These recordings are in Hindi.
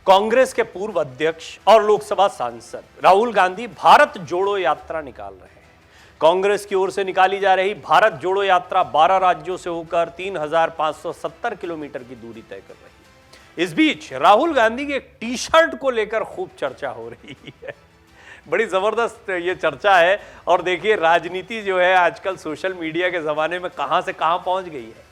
कांग्रेस के पूर्व अध्यक्ष और लोकसभा सांसद राहुल गांधी भारत जोड़ो यात्रा निकाल रहे हैं। कांग्रेस की ओर से निकाली जा रही भारत जोड़ो यात्रा 12 राज्यों से होकर 3570 किलोमीटर की दूरी तय कर रही है। इस बीच राहुल गांधी के एक टी शर्ट को लेकर खूब चर्चा हो रही है। बड़ी जबरदस्त ये चर्चा है। और देखिए, राजनीति जो है आजकल सोशल मीडिया के जमाने में कहां से कहां पहुंच गई है।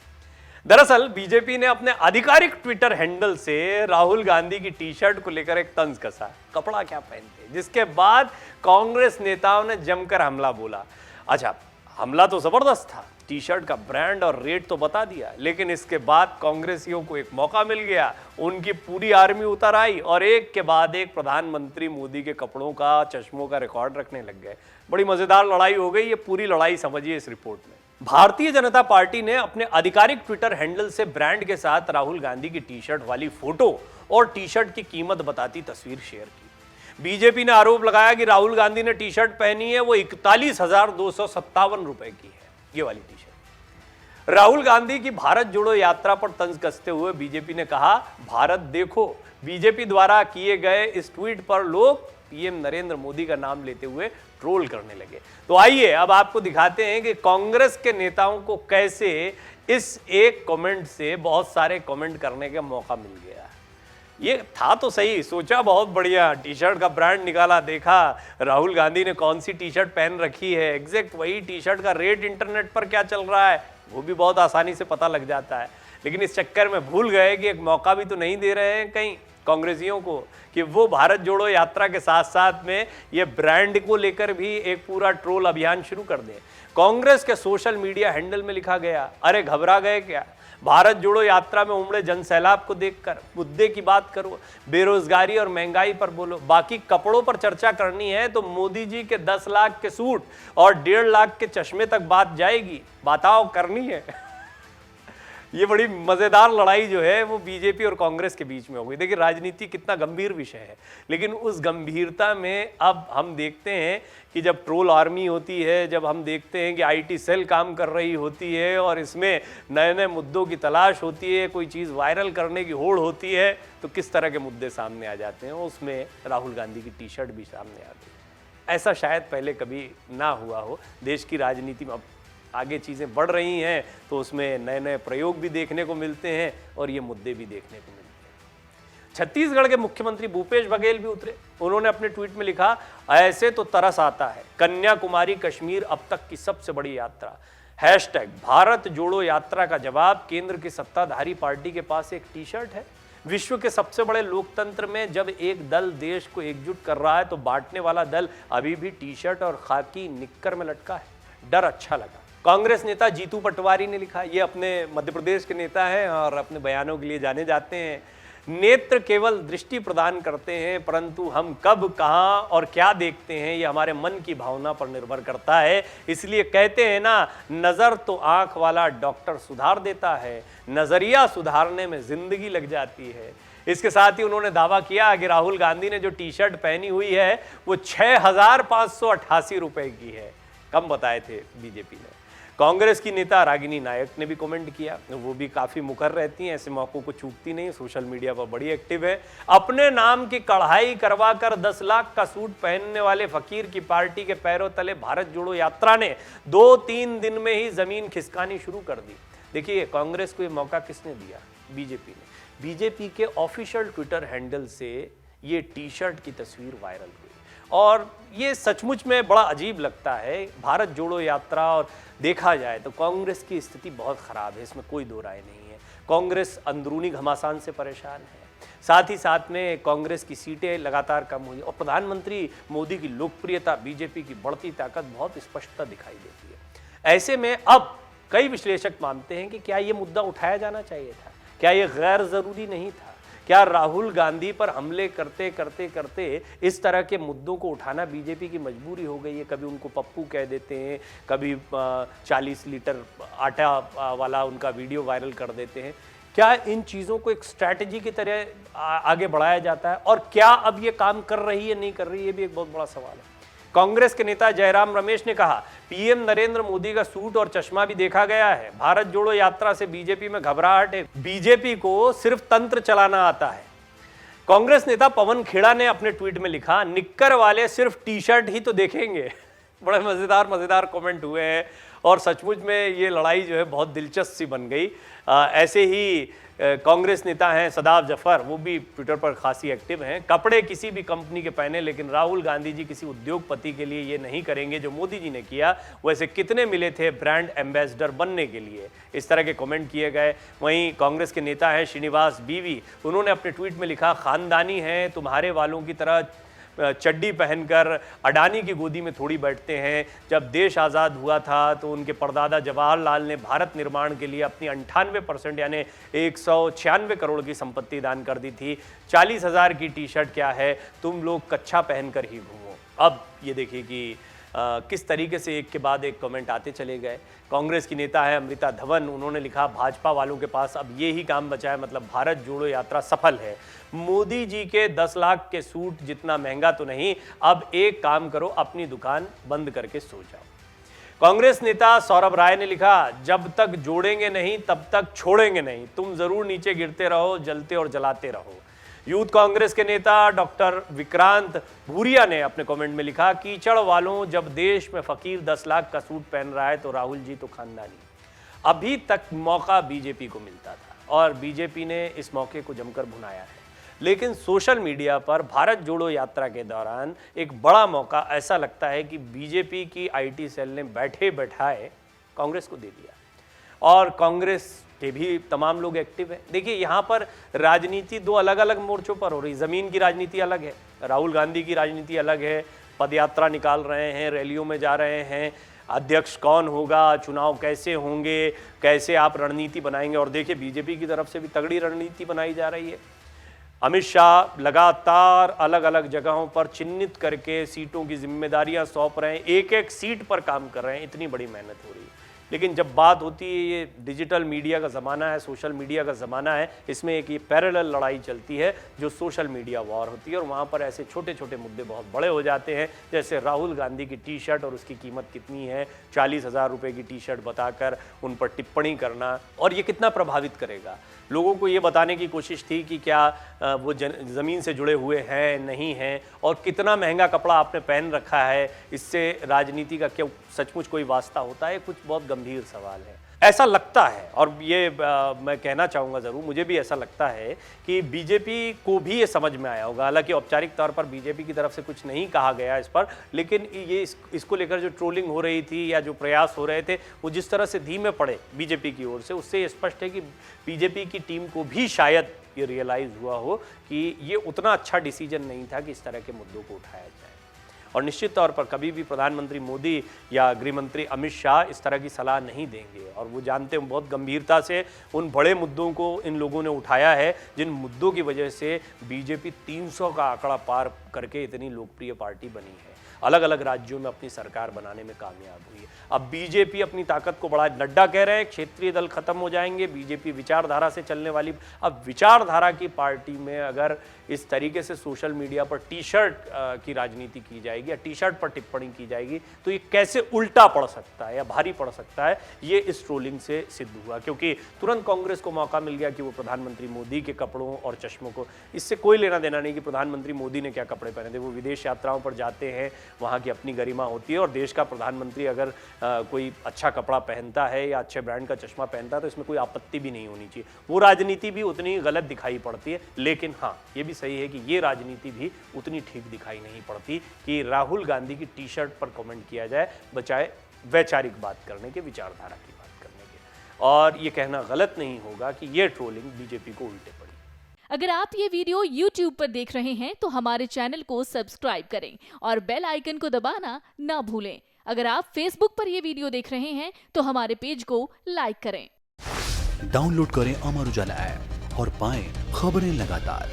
दरअसल बीजेपी ने अपने आधिकारिक ट्विटर हैंडल से राहुल गांधी की टी शर्ट को लेकर एक तंज कसा, कपड़ा क्या पहनते, जिसके बाद कांग्रेस नेताओं ने जमकर हमला बोला। अच्छा, हमला तो जबरदस्त था, टी शर्ट का ब्रांड और रेट तो बता दिया, लेकिन इसके बाद कांग्रेसियों को एक मौका मिल गया। उनकी पूरी आर्मी उतर आई और एक के बाद एक प्रधानमंत्री मोदी के कपड़ों का, चश्मों का रिकॉर्ड रखने लग गए। बड़ी मजेदार लड़ाई हो गई। ये पूरी लड़ाई समझिए इस रिपोर्ट में। भारतीय जनता पार्टी ने अपने आधिकारिक ट्विटर हैंडल से ब्रांड के साथ राहुल गांधी की टी शर्ट वाली फोटो और टी शर्ट की कीमत बताती तस्वीर शेयर की। बीजेपी ने आरोप लगाया कि राहुल गांधी ने टी शर्ट पहनी है वो 41,257 रुपए की है। ये वाली टी शर्ट। राहुल गांधी की भारत जोड़ो यात्रा पर तंज कसते हुए बीजेपी ने कहा, भारत देखो। बीजेपी द्वारा किए गए इस ट्वीट पर लोग पीएम नरेंद्र मोदी का नाम लेते हुए ट्रोल करने लगे। तो आइए अब आपको दिखाते हैं कि कांग्रेस के नेताओं को कैसे इस एक कमेंट से बहुत सारे कमेंट करने का मौका मिल गया। ये था तो सही, सोचा बहुत बढ़िया, टी शर्ट का ब्रांड निकाला, देखा राहुल गांधी ने कौन सी टी शर्ट पहन रखी है, एग्जैक्ट वही टी शर्ट का रेट इंटरनेट पर क्या चल रहा है वो भी बहुत आसानी से पता लग जाता है। लेकिन इस चक्कर में भूल गए कि एक मौका भी तो नहीं दे रहे हैं कहीं कांग्रेसियों को कि वो भारत जोड़ो यात्रा के साथ साथ में ये ब्रांड को लेकर भी एक पूरा ट्रोल अभियान शुरू कर दें। कांग्रेस के सोशल मीडिया हैंडल में लिखा गया, अरे घबरा गए क्या, भारत जोड़ो यात्रा में उमड़े जनसैलाब को देखकर मुद्दे की बात करो, बेरोजगारी और महंगाई पर बोलो, बाकी कपड़ों पर चर्चा करनी है तो मोदी जी के 10 लाख के सूट और 1.5 लाख के चश्मे तक बात जाएगी, बताओ करनी है। ये बड़ी मजेदार लड़ाई जो है वो बीजेपी और कांग्रेस के बीच में हो गई। देखिए, राजनीति कितना गंभीर विषय है, लेकिन उस गंभीरता में अब हम देखते हैं कि जब ट्रोल आर्मी होती है, जब हम देखते हैं कि आईटी सेल काम कर रही होती है और इसमें नए नए मुद्दों की तलाश होती है, कोई चीज़ वायरल करने की होड़ होती है, तो किस तरह के मुद्दे सामने आ जाते हैं। उसमें राहुल गांधी की टी शर्ट भी सामने आती है। ऐसा शायद पहले कभी ना हुआ हो। देश की राजनीति में अब आगे चीज़ें बढ़ रही हैं तो उसमें नए नए प्रयोग भी देखने को मिलते हैं और ये मुद्दे भी देखने को मिलते हैं। छत्तीसगढ़ के मुख्यमंत्री भूपेश बघेल भी उतरे। उन्होंने अपने ट्वीट में लिखा, ऐसे तो तरस आता है, कन्याकुमारी कश्मीर अब तक की सबसे बड़ी यात्रा, हैशटैग भारत जोड़ो यात्रा का जवाब केंद्र की सत्ताधारी पार्टी के पास एक टी शर्ट है। विश्व के सबसे बड़े लोकतंत्र में जब एक दल देश को एकजुट कर रहा है तो बांटने वाला दल अभी भी टी शर्ट और खाकी निक्कर में लटका है। डर अच्छा लगा। कांग्रेस नेता जीतू पटवारी ने लिखा, ये अपने मध्य प्रदेश के नेता हैं और अपने बयानों के लिए जाने जाते हैं। नेत्र केवल दृष्टि प्रदान करते हैं, परंतु हम कब, कहां और क्या देखते हैं ये हमारे मन की भावना पर निर्भर करता है। इसलिए कहते हैं ना, नजर तो आंख वाला डॉक्टर सुधार देता है, नजरिया सुधारने में जिंदगी लग जाती है। इसके साथ ही उन्होंने दावा किया कि राहुल गांधी ने जो टी शर्ट पहनी हुई है वो 6,588 रुपए की है। कम बताए थे बीजेपी ने। कांग्रेस की नेता रागिनी नायक ने भी कमेंट किया, वो भी काफी मुखर रहती हैं, ऐसे मौकों को चूकती नहीं, सोशल मीडिया पर बड़ी एक्टिव है। अपने नाम की कढ़ाई करवा कर 10 लाख का सूट पहनने वाले फकीर की पार्टी के पैरों तले भारत जोड़ो यात्रा ने 2-3 दिन में ही जमीन खिसकानी शुरू कर दी। देखिए, कांग्रेस को ये मौका किसने दिया? बीजेपी ने। बीजेपी के ऑफिशियल ट्विटर हैंडल से ये टी शर्ट की तस्वीर वायरल हुई और ये सचमुच में बड़ा अजीब लगता है। भारत जोड़ो यात्रा, और देखा जाए तो कांग्रेस की स्थिति बहुत खराब है, इसमें कोई दो राय नहीं है। कांग्रेस अंदरूनी घमासान से परेशान है, साथ ही साथ में कांग्रेस की सीटें लगातार कम हुई और प्रधानमंत्री मोदी की लोकप्रियता, बीजेपी की बढ़ती ताकत बहुत स्पष्टता दिखाई देती है। ऐसे में अब कई विश्लेषक मानते हैं कि क्या ये मुद्दा उठाया जाना चाहिए था, क्या ये गैर जरूरी नहीं था, क्या राहुल गांधी पर हमले करते करते करते इस तरह के मुद्दों को उठाना बीजेपी की मजबूरी हो गई है। कभी उनको पप्पू कह देते हैं, कभी 40 लीटर आटा वाला उनका वीडियो वायरल कर देते हैं। क्या इन चीज़ों को एक स्ट्रैटेजी की तरह आगे बढ़ाया जाता है और क्या अब ये काम कर रही है नहीं कर रही है, ये भी एक बहुत बड़ा सवाल है। कांग्रेस के नेता जयराम रमेश ने कहा, पीएम नरेंद्र मोदी का सूट और चश्मा भी देखा गया है। भारत जोड़ो यात्रा से बीजेपी में घबराहट है। बीजेपी को सिर्फ तंत्र चलाना आता है। कांग्रेस नेता पवन खेड़ा ने अपने ट्वीट में लिखा, निक्कर वाले सिर्फ टी शर्ट ही तो देखेंगे। बड़े मजेदार कमेंट हुए हैं और सचमुच में ये लड़ाई जो है बहुत दिलचस्प सी बन गई। ऐसे ही कांग्रेस नेता हैं सदाब जफर, वो भी ट्विटर पर खासी एक्टिव हैं। कपड़े किसी भी कंपनी के पहने, लेकिन राहुल गांधी जी किसी उद्योगपति के लिए ये नहीं करेंगे जो मोदी जी ने किया। वैसे कितने मिले थे ब्रांड एम्बेसडर बनने के लिए, इस तरह के कमेंट किए गए। वहीं कांग्रेस के नेता हैं श्रीनिवास बीवी, उन्होंने अपने ट्वीट में लिखा, खानदानी हैं, तुम्हारे वालों की तरह चड्डी पहनकर अडानी की गोदी में थोड़ी बैठते हैं। जब देश आज़ाद हुआ था तो उनके परदादा जवाहरलाल ने भारत निर्माण के लिए अपनी 98% यानी 196 करोड़ की संपत्ति दान कर दी थी। 40,000 की टी शर्ट क्या है, तुम लोग कच्छा पहनकर ही घूमो। अब ये देखिए कि किस तरीके से एक के बाद एक कमेंट आते चले गए। कांग्रेस की नेता है अमृता धवन, उन्होंने लिखा, भाजपा वालों के पास अब ये ही काम बचा है, मतलब भारत जोड़ो यात्रा सफल है। मोदी जी के 10 लाख के सूट जितना महंगा तो नहीं, अब एक काम करो, अपनी दुकान बंद करके सो जाओ। कांग्रेस नेता सौरभ राय ने लिखा, जब तक जोड़ेंगे नहीं तब तक छोड़ेंगे नहीं, तुम जरूर नीचे गिरते रहो, जलते और जलाते रहो। यूथ कांग्रेस के नेता डॉक्टर विक्रांत भूरिया ने अपने कमेंट में लिखा, कीचड़ वालों, जब देश में फकीर 10 लाख का सूट पहन रहा है तो राहुल जी तो खानदानी। अभी तक मौका बीजेपी को मिलता था और बीजेपी ने इस मौके को जमकर भुनाया है, लेकिन सोशल मीडिया पर भारत जोड़ो यात्रा के दौरान एक बड़ा मौका ऐसा लगता है कि बीजेपी की आईटी सेल ने बैठे बैठाए कांग्रेस को दे दिया और कांग्रेस के भी तमाम लोग एक्टिव हैं। देखिए, यहाँ पर राजनीति दो अलग अलग मोर्चों पर हो रही। ज़मीन की राजनीति अलग है, राहुल गांधी की राजनीति अलग है, पदयात्रा निकाल रहे हैं, रैलियों में जा रहे हैं, अध्यक्ष कौन होगा, चुनाव कैसे होंगे, कैसे आप रणनीति बनाएंगे। और देखिए, बीजेपी की तरफ से भी तगड़ी रणनीति बनाई जा रही है। अमित शाह लगातार अलग अलग जगहों पर चिन्हित करके सीटों की जिम्मेदारियां सौंप रहे हैं, एक एक सीट पर काम कर रहे हैं, इतनी बड़ी मेहनत हो रही है। लेकिन जब बात होती है, ये डिजिटल मीडिया का ज़माना है, सोशल मीडिया का ज़माना है, इसमें एक ये पैरेलल लड़ाई चलती है जो सोशल मीडिया वॉर होती है और वहाँ पर ऐसे छोटे छोटे मुद्दे बहुत बड़े हो जाते हैं। जैसे राहुल गांधी की टी शर्ट और उसकी कीमत कितनी है, 40,000 रुपये की टी शर्ट बताकर उन पर टिप्पणी करना, और ये कितना प्रभावित करेगा। लोगों को ये बताने की कोशिश थी कि क्या वो ज़मीन से जुड़े हुए हैं, नहीं हैं, और कितना महंगा कपड़ा आपने पहन रखा है, इससे राजनीति का क्या सचमुच कोई वास्ता होता है? कुछ बहुत गंभीर सवाल है। ऐसा लगता है, और ये मैं कहना चाहूँगा ज़रूर, मुझे भी ऐसा लगता है कि बीजेपी को भी ये समझ में आया होगा। हालांकि औपचारिक तौर पर बीजेपी की तरफ से कुछ नहीं कहा गया इस पर, लेकिन ये इसको लेकर जो ट्रोलिंग हो रही थी या जो प्रयास हो रहे थे, वो जिस तरह से धीमे पड़े बीजेपी की ओर से, उससे ये स्पष्ट है कि बीजेपी की टीम को भी शायद ये रियलाइज़ हुआ हो कि ये उतना अच्छा डिसीजन नहीं था कि इस तरह के मुद्दों को उठाया जाए। और निश्चित तौर पर कभी भी प्रधानमंत्री मोदी या गृह मंत्री अमित शाह इस तरह की सलाह नहीं देंगे, और वो जानते हैं बहुत गंभीरता से उन बड़े मुद्दों को इन लोगों ने उठाया है, जिन मुद्दों की वजह से बीजेपी 300 का आंकड़ा पार करके इतनी लोकप्रिय पार्टी बनी है, अलग अलग राज्यों में अपनी सरकार बनाने में कामयाब हुई है। अब बीजेपी अपनी ताकत को बढ़ा, नड्डा कह रहे हैं क्षेत्रीय दल खत्म हो जाएंगे, बीजेपी विचारधारा से चलने वाली। अब विचारधारा की पार्टी में अगर इस तरीके से सोशल मीडिया पर टी शर्ट की राजनीति की जाएगी या टी शर्ट पर टिप्पणी की जाएगी, तो ये कैसे उल्टा पड़ सकता है या भारी पड़ सकता है, ये इस ट्रोलिंग से सिद्ध हुआ। क्योंकि तुरंत कांग्रेस को मौका मिल गया कि वो प्रधानमंत्री मोदी के कपड़ों और चश्मों को, इससे कोई लेना देना नहीं कि प्रधानमंत्री मोदी ने क्या कपड़े पहने थे। वो विदेश यात्राओं पर जाते हैं, वहाँ की अपनी गरिमा होती है, और देश का प्रधानमंत्री अगर कोई अच्छा कपड़ा पहनता है या अच्छे ब्रांड का चश्मा पहनता है तो इसमें कोई आपत्ति भी नहीं होनी चाहिए। वो राजनीति भी उतनी गलत दिखाई पड़ती है, लेकिन हाँ, ये भी सही है कि ये राजनीति भी उतनी ठीक दिखाई नहीं पड़ती कि राहुल गांधी की टी शर्ट पर कमेंट किया जाए, बचाए वैचारिक बात करने के, विचारधारा की बात करने के। और ये कहना गलत नहीं होगा कि ये ट्रोलिंग बीजेपी को उल्टे पड़ी। अगर आप ये वीडियो YouTube पर देख रहे हैं तो हमारे चैनल को सब्सक्राइब करें और बेल आइकन को दबाना ना भूलें। अगर आप Facebook पर ये वीडियो देख रहे हैं तो हमारे पेज को लाइक करें। डाउनलोड करें अमर उजाला ऐप और पाएं खबरें लगातार।